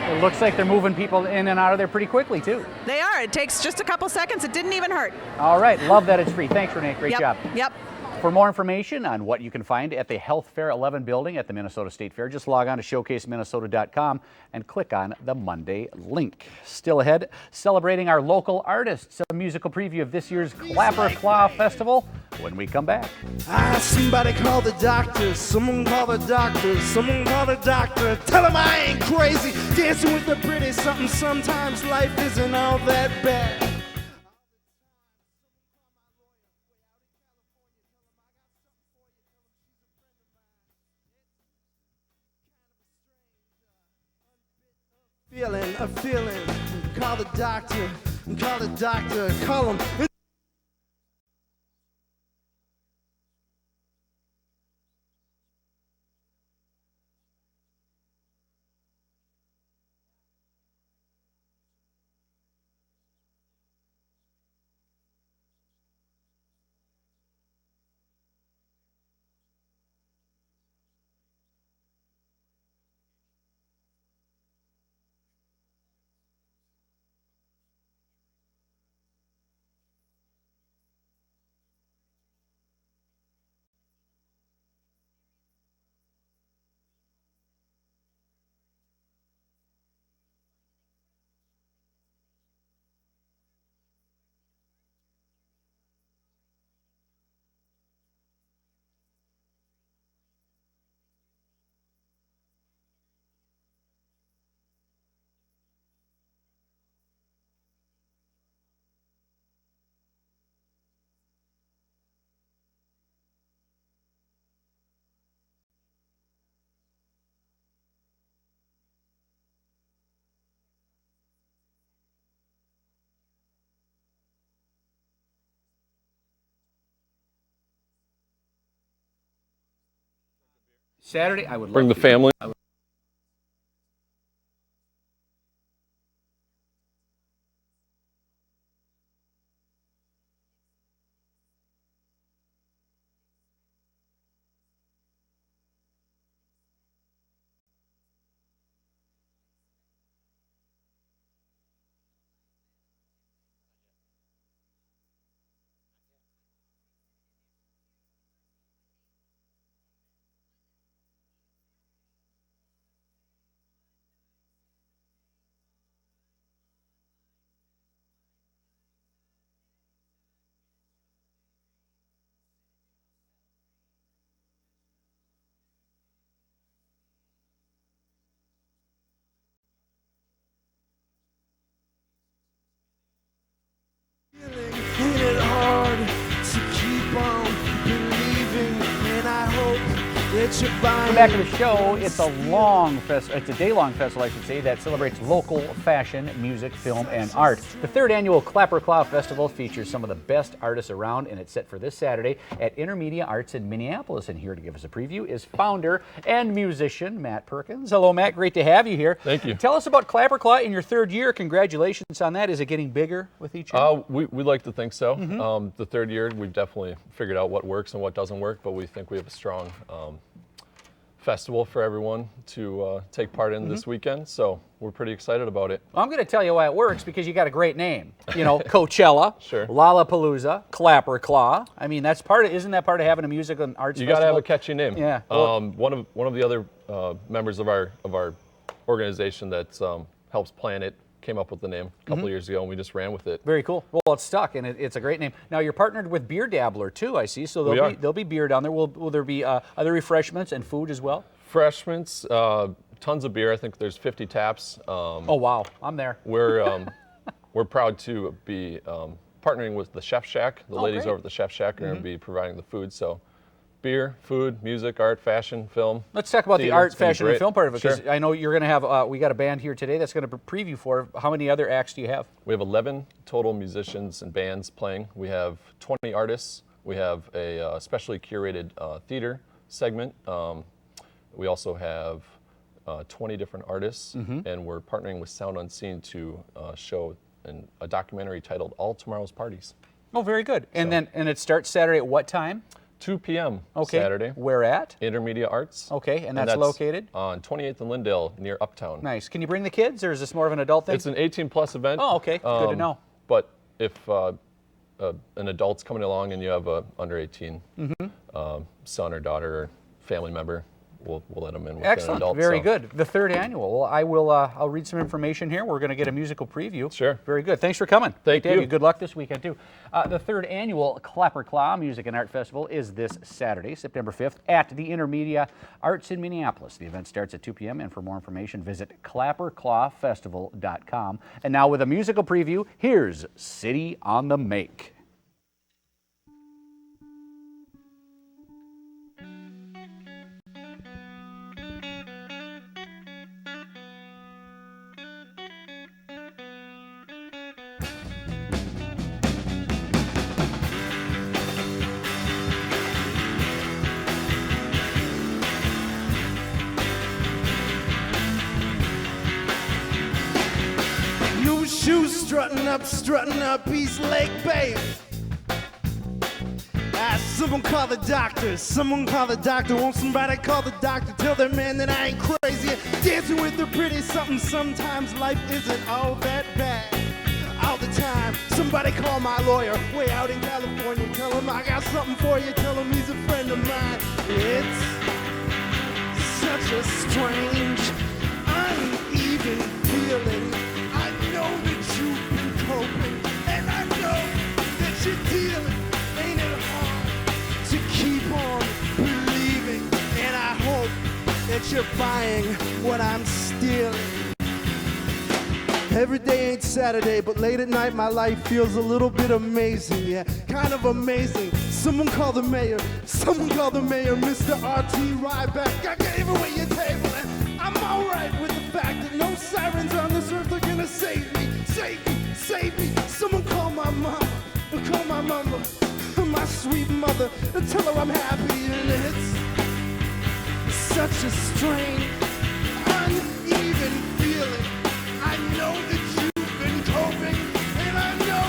It looks like they're moving people in and out of there pretty quickly, too. They are. It takes just a couple seconds. It didn't even hurt. All right. Love that it's free. Thanks, Renee. Great job. Yep. For more information on what you can find at the Health Fair 11 building at the Minnesota State Fair, just log on to showcaseminnesota.com and click on the Monday link. Still ahead, celebrating our local artists, a musical preview of this year's Clapper Claw Festival when we come back. Somebody call the doctor, someone call the doctor, someone call the doctor. Tell him I ain't crazy, dancing with the pretty something. Sometimes life isn't all that bad. A feeling, call the doctor, call him. Saturday, I would bring the family. that you're buying. Welcome back to the show. It's a day-long festival, I should say, that celebrates local fashion, music, film, and art. The third annual Clapper Claw Festival features some of the best artists around, and it's set for this Saturday at Intermedia Arts in Minneapolis. And here to give us a preview is founder and musician Matt Perkins. Hello, Matt. Great to have you here. Thank you. Tell us about Clapper Claw in your third year. Congratulations on that. Is it getting bigger with each year? We like to think so. The third year, we've definitely figured out what works and what doesn't work, but we think we have a strong festival for everyone to take part in this weekend, so we're pretty excited about it. Well, I'm going to tell you why it works, because you got a great name. You know, Coachella, sure. Lollapalooza, Clapper Claw. I mean, that's isn't that part of having a music and arts You festival? got to have a catchy name. Yeah. One of the other members of our organization that helps plan it came up with the name a couple years ago, and we just ran with it. Very cool. Well, it's stuck, and it's a great name. Now, you're partnered with Beer Dabbler, too, I see, so there'll be beer down there. Will there be other refreshments and food as well? Refreshments, tons of beer. I think there's 50 taps. Oh, wow. I'm there. We're proud to be partnering with the Chef Shack. The ladies great. over at the Chef Shack are going to be providing the food, so beer, food, music, art, fashion, film. Let's talk about the theater. art, It's gonna be fashion, and great. film part of it, because Sure. I know you're going to have, we got a band here today that's going to preview for. How many other acts do you have? We have 11 total musicians and bands playing. We have 20 artists. We have a specially curated theater segment. We also have 20 different artists, and we're partnering with Sound Unseen to show a documentary titled All Tomorrow's Parties. Oh, very good. And it starts Saturday at what time? 2 p.m. Okay. Saturday. Where at? Intermedia Arts. Okay, and that's located? On 28th and Lindale near Uptown. Nice. Can you bring the kids, or is this more of an adult thing? It's an 18-plus event. Oh, okay. Good to know. But if an adult's coming along and you have a under 18 son or daughter or family member, we'll let them in with Excellent. an adult. Very good. The third annual. Well, I'll read some information here. We're going to get a musical preview. Sure. Very good. Thanks for coming. Thank Great to have you. Good luck this weekend, too. The third annual Clapper Claw Music and Art Festival is this Saturday, September 5th, at the Intermedia Arts in Minneapolis. The event starts at 2 p.m., and for more information, visit clapperclawfestival.com. And now with a musical preview, here's City on the Make. New shoes strutting up East Lake, baby. Someone call the doctor, someone call the doctor. Won't somebody call the doctor? Tell their man that I ain't crazy. Dancing with the pretty something, sometimes life isn't all that bad. All the time, somebody call my lawyer, way out in California. Tell him I got something for you, tell him he's a friend of mine. It's such a strange, uneven feeling. I know that you've been coping, and I know that you're dealing. Ain't it hard to keep on believing? And I hope that you're buying what I'm stealing. Every day ain't Saturday, but late at night my life feels a little bit amazing, yeah, kind of amazing. Someone call the mayor, someone call the mayor, Mr. R.T. Ryback. I gave away your table, and I'm alright with the fact that no sirens on this earth are gonna save me, save me, save me. Someone call my mama, my sweet mother, and tell her I'm happy, and it's such a strange, uneven feeling. I know that you've been coping, and I know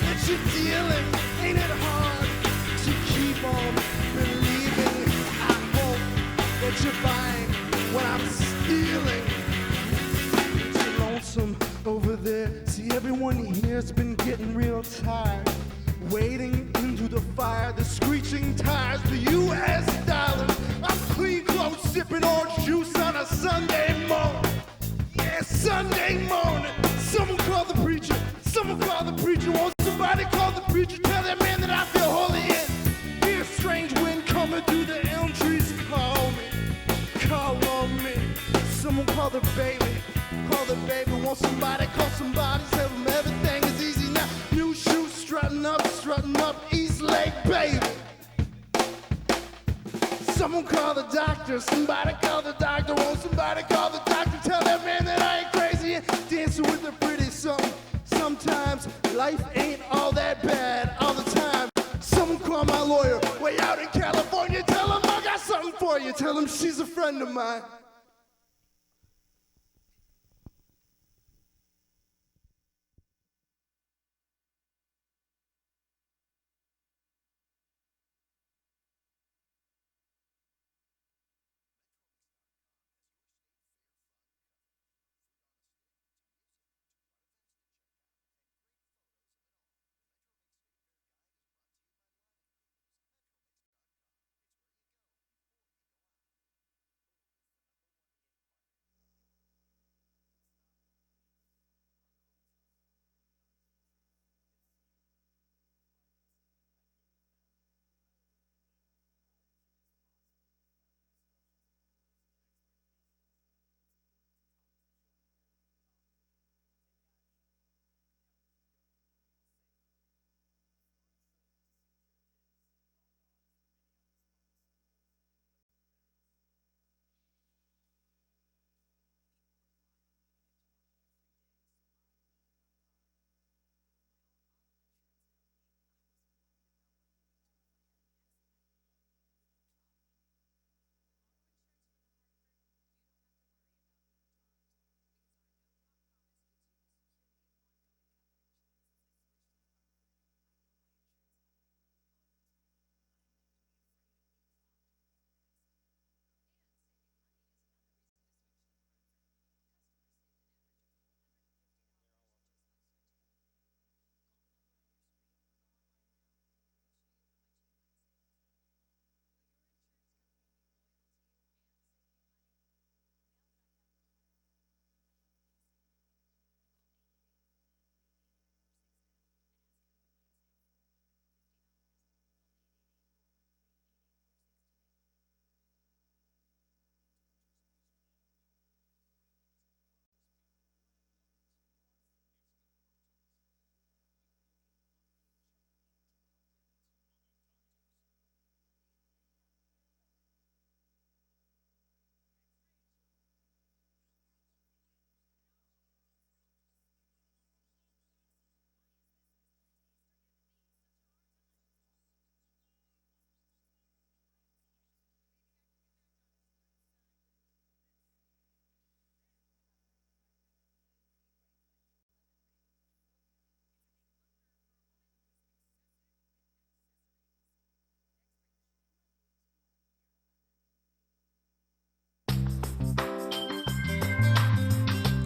that you're dealing. Ain't it hard to keep on believing? I hope that you're buying what I'm stealing. You're lonesome over there. See, everyone here's been getting real tired. Wading into the fire, the screeching tires, the U.S. dollar. I'm clean clothes, sipping orange juice on a Sunday morning. Yeah, Sunday morning. Someone call the preacher. Someone call the preacher. Won't somebody call the preacher? Tell that man that I feel holy in. Hear a strange wind coming through the elm trees. Call me. Call on me. Someone call the baby. Call the baby. Won't somebody call somebody? Tell them everything is easy now. New shoes strutting up East Lake, baby. Someone call the doctor, somebody call the doctor, won't somebody call the doctor, tell that man that I ain't crazy, dancing with a pretty something. Sometimes life ain't all that bad all the time. Someone call my lawyer, way out in California, tell him I got something for you, tell him she's a friend of mine.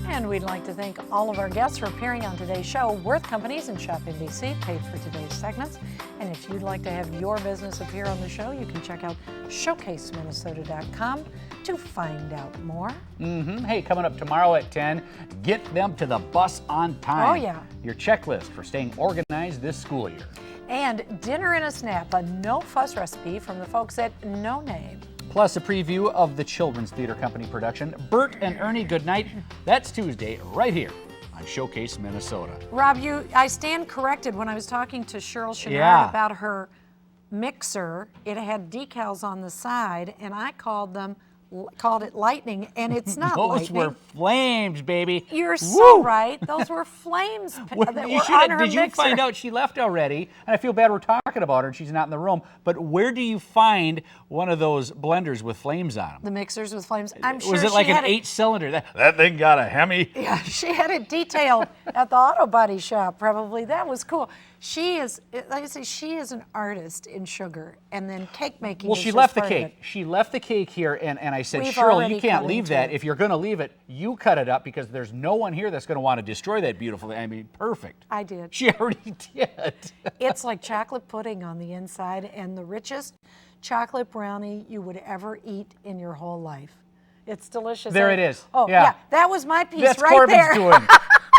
And we'd like to thank all of our guests for appearing on today's show. Worth Companies and Shop NBC paid for today's segments. And if you'd like to have your business appear on the show, you can check out showcaseminnesota.com to find out more. Hey, coming up tomorrow at 10, get them to the bus on time. Oh, yeah. Your checklist for staying organized this school year. And Dinner and a Snap, a no-fuss recipe from the folks at No Name. Plus a preview of the Children's Theater Company production, Bert and Ernie Goodnight. That's Tuesday right here on Showcase Minnesota. Rob, I stand corrected when I was talking to Cheryl Chenard about her mixer. It had decals on the side, and I called it lightning, and it's not Those lightning. were flames, baby. You're so Woo! right. Those were flames that were You on her did you mixer. find out she left already? And I feel bad we're talking about her and she's not in the room. But where do you find one of those blenders with flames on them? The mixers with flames. I'm sure Was it like she an had 8-cylinder? That thing got a Hemi. Yeah, she had it detailed at the auto body shop, probably. That was cool. She is, like I say, she is an artist in sugar, and then cake making. Well, is she just left the part of cake. it. She left the cake here, and I said, We've Cheryl, already you can't cut leave into that. it. If you're going to leave it, you cut it up because there's no one here that's going to want to destroy that beautiful thing. I mean, perfect. I did. She already did. It's like chocolate pudding on the inside, and the richest chocolate brownie you would ever eat in your whole life. It's delicious. There it is. Oh, Yeah. that was my piece That's right Corbin's there. doing.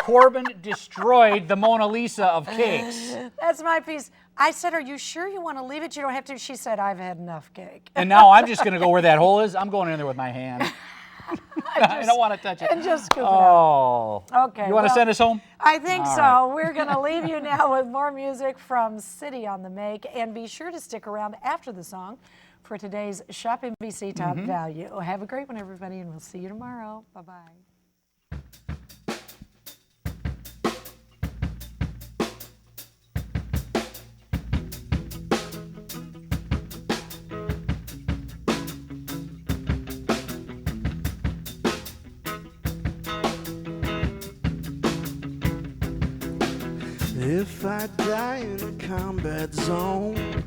Corbin destroyed the Mona Lisa of cakes. That's my piece. I said, are you sure you want to leave it? You don't have to. She said, I've had enough cake. And now I'm just going to go where that hole is. I'm going in there with my hand. I don't want to touch it. And just scoop it out. Oh. Okay. You want to send us home? I think All so. right. We're going to leave you now with more music from City on the Make. And be sure to stick around after the song for today's Shop NBC Top Value. Have a great one, everybody, and we'll see you tomorrow. Bye-bye. If I die in a combat zone,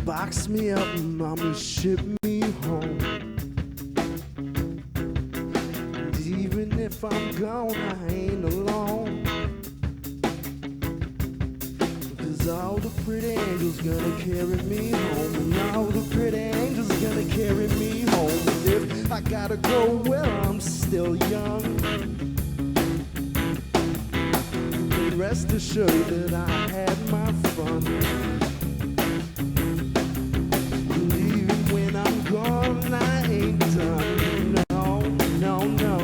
box me up and mama ship me home. And even if I'm gone, I ain't alone, 'cause all the pretty angels gonna carry me home, and all the pretty angels gonna carry me home. And if I gotta go where I'm still young, rest assured that I had my fun. And even when I'm gone, I ain't done. No, no, no.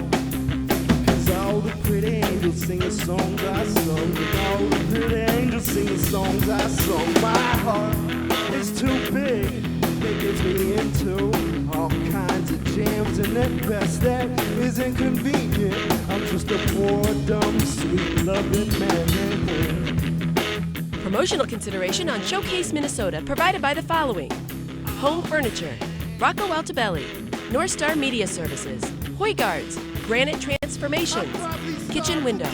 'Cause all the pretty angels sing the songs I sung. All the pretty angels sing the songs I sung. My heart is too big. It gets me into all kinds of jams, and at best that is inconvenient. I'm just a poor, dumb, sweet, loving man. Promotional consideration on Showcase Minnesota provided by the following: Home Furniture, Rocco Altobelli, North Star Media Services, Hoygards, Granite Transformations, Kitchen Window,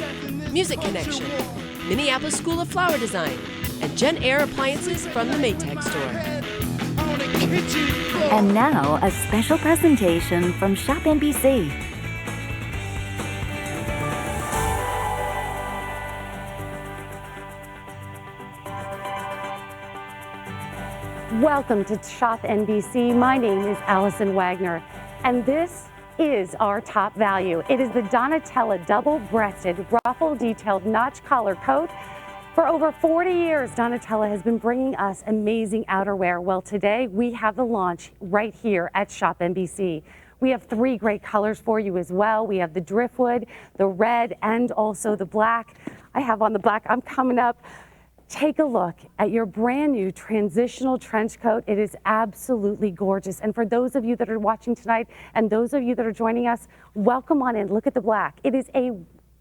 Music Connection, Minneapolis School of Flower Design, and Jen Air Appliances from the Maytag Store. And now, a special presentation from Shop NBC. Welcome to Shop NBC. My name is Allison Wagner, and this is our top value. It is the Donatella double-breasted, ruffle-detailed notch collar coat. For over 40 years, Donatella has been bringing us amazing outerwear. Well, today we have the launch right here at Shop NBC. We have 3 great colors for you as well. We have the driftwood, the red, and also the black. I have on the black. I'm coming up. Take a look at your brand new transitional trench coat. It is absolutely gorgeous. And for those of you that are watching tonight and those of you that are joining us, welcome on in. Look at the black. It is a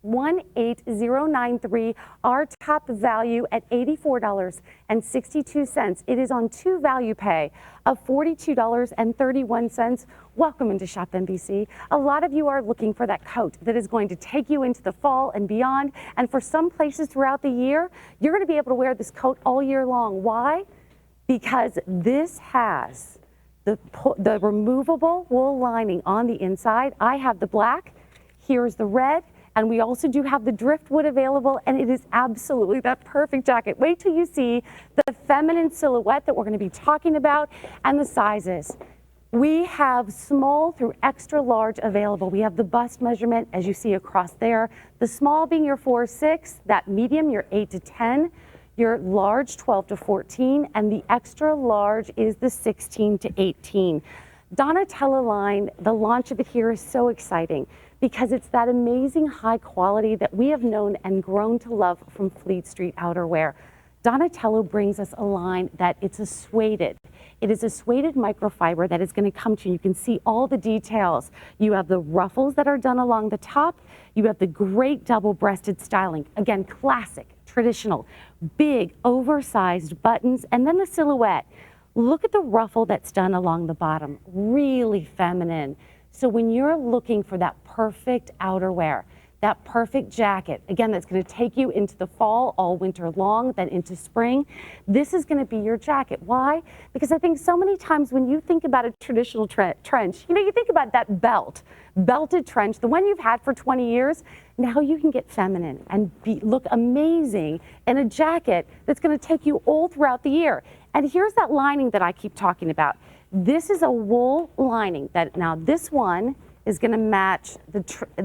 18093, our top value at $84.62. It is on 2 value pay of $42.31. Welcome into Shop NBC. A lot of you are looking for that coat that is going to take you into the fall and beyond. And for some places throughout the year, you're going to be able to wear this coat all year long. Why? Because this has the removable wool lining on the inside. I have the black. Here's the red. And we also do have the driftwood available, and it is absolutely that perfect jacket. Wait till you see the feminine silhouette that we're going to be talking about and the sizes. We have small through extra large available. We have the bust measurement, as you see across there. The small being your 4-6, that medium, your 8 to 10, your large 12 to 14, and the extra large is the 16 to 18. Donatella line, the launch of it here is so exciting, because it's that amazing high quality that we have known and grown to love from Fleet Street outerwear. Donatello brings us a line that it's a suede. It is a suede microfiber that is going to come to you. You can see all the details. You have the ruffles that are done along the top. You have the great double-breasted styling. Again, classic, traditional, big, oversized buttons, and then the silhouette. Look at the ruffle that's done along the bottom. Really feminine. So when you're looking for that perfect outerwear, that perfect jacket, again, that's going to take you into the fall all winter long, then into spring, this is going to be your jacket. Why? Because I think so many times when you think about a traditional trench, you know, you think about that belted trench, the one you've had for 20 years, now you can get feminine and look amazing in a jacket that's going to take you all throughout the year. And here's that lining that I keep talking about. This is a wool lining that now this one is going to match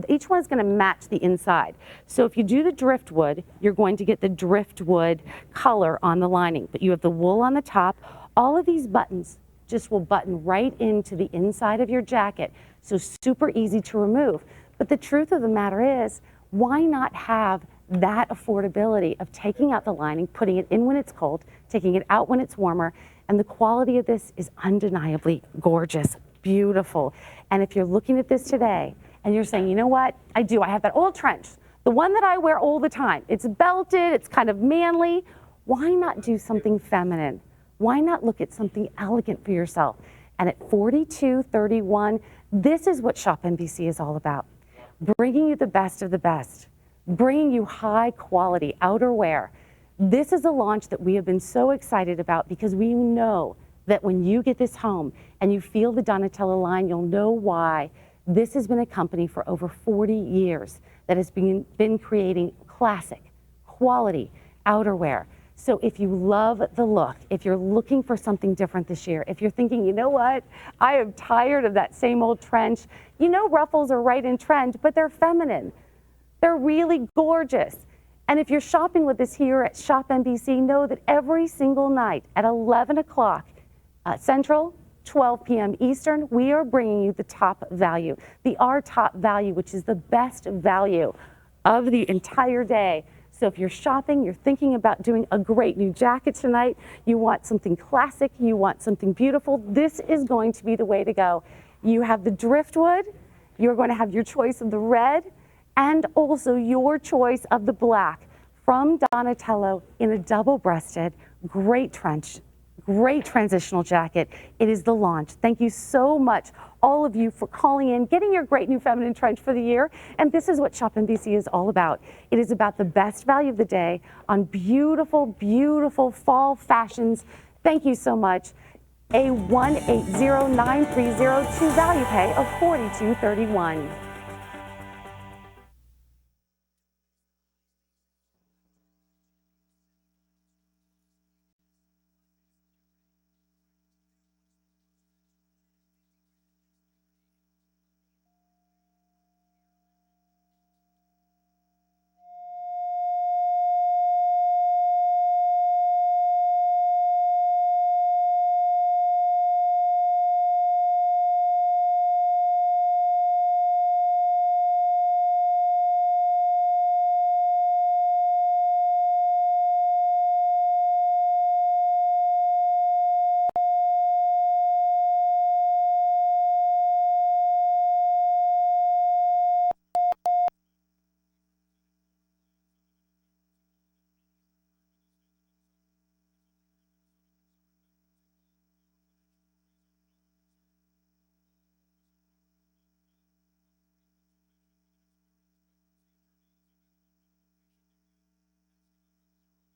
each one is going to match the inside. So if you do the driftwood, you're going to get the driftwood color on the lining, but you have the wool on the top. All of these buttons just will button right into the inside of your jacket. So super easy to remove. But the truth of the matter is, why not have that affordability of taking out the lining, putting it in when it's cold, taking it out when it's warmer, and the quality of this is undeniably gorgeous, beautiful. And if you're looking at this today and you're saying, you know what, I have that old trench, the one that I wear all the time. It's belted, it's kind of manly. Why not do something feminine? Why not look at something elegant for yourself? And at $42.31, this is what Shop NBC is all about. Bringing you the best of the best, bringing you high quality outerwear. This is a launch that we have been so excited about because we know that when you get this home and you feel the Donatella line, you'll know why. This has been a company for over 40 years that has been creating classic, quality outerwear. So if you love the look, if you're looking for something different this year, if you're thinking, you know what, I am tired of that same old trench. You know ruffles are right in trend, but they're feminine. They're really gorgeous. And if you're shopping with us here at Shop NBC, know that every single night at 11 o'clock Central, 12 p.m. Eastern, we are bringing you the top value, our top value, which is the best value of the entire day. So if you're shopping, you're thinking about doing a great new jacket tonight, you want something classic, you want something beautiful, this is going to be the way to go. You have the driftwood, you're going to have your choice of the red, and also your choice of the black from Donatello in a double-breasted, great trench, great transitional jacket. It is the launch. Thank you so much, all of you, for calling in, getting your great new feminine trench for the year. And this is what Shop NBC is all about. It is about the best value of the day on beautiful, beautiful fall fashions. Thank you so much. A 180930 to value pay of $42.31.